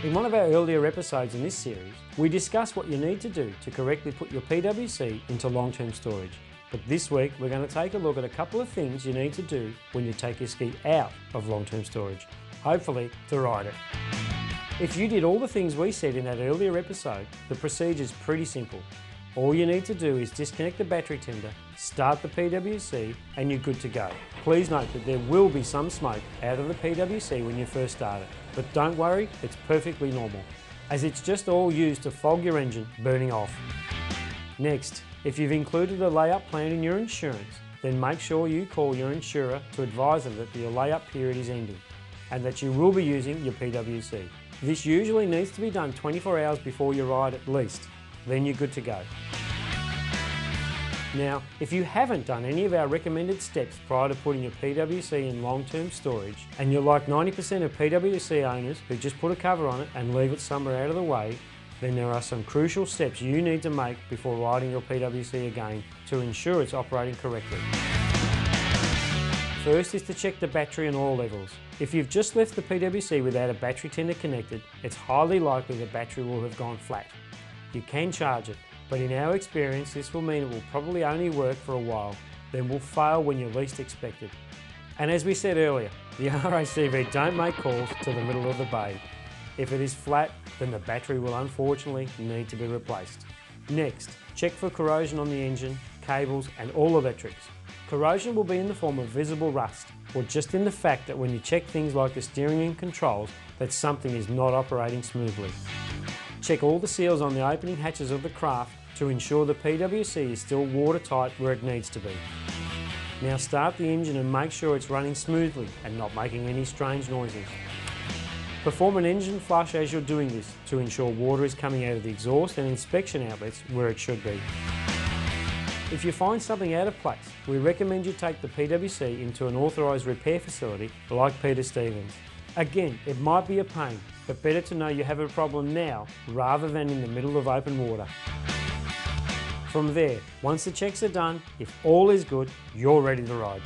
In one of our earlier episodes in this series, we discussed what you need to do to correctly put your PWC into long-term storage. But this week, we're going to take a look at a couple of things you need to do when you take your ski out of long-term storage, hopefully to ride it. If you did all the things we said in that earlier episode, the procedure is pretty simple. All you need to do is disconnect the battery tender, start the PWC, and you're good to go. Please note that there will be some smoke out of the PWC when you first start it, but don't worry, it's perfectly normal, as it's just all used to fog your engine burning off. Next, if you've included a layup plan in your insurance, then make sure you call your insurer to advise them that your layup period is ending and that you will be using your PWC. This usually needs to be done 24 hours before your ride at least, then you're good to go. Now, if you haven't done any of our recommended steps prior to putting your PWC in long-term storage, and you're like 90% of PWC owners who just put a cover on it and leave it somewhere out of the way, then there are some crucial steps you need to make before riding your PWC again to ensure it's operating correctly. First is to check the battery and oil levels. If you've just left the PWC without a battery tender connected, it's highly likely the battery will have gone flat. You can charge it, but in our experience this will mean it will probably only work for a while, then will fail when you least expect it. And as we said earlier, the RACV don't make calls to the middle of the bay. If it is flat, then the battery will unfortunately need to be replaced. Next, check for corrosion on the engine, cables and all electrics. Corrosion will be in the form of visible rust, or just in the fact that when you check things like the steering and controls, that something is not operating smoothly. Check all the seals on the opening hatches of the craft to ensure the PWC is still watertight where it needs to be. Now start the engine and make sure it's running smoothly and not making any strange noises. Perform an engine flush as you're doing this to ensure water is coming out of the exhaust and inspection outlets where it should be. If you find something out of place, we recommend you take the PWC into an authorised repair facility like Peter Stevens. Again, it might be a pain, but better to know you have a problem now rather than in the middle of open water. From there, once the checks are done, if all is good, you're ready to ride.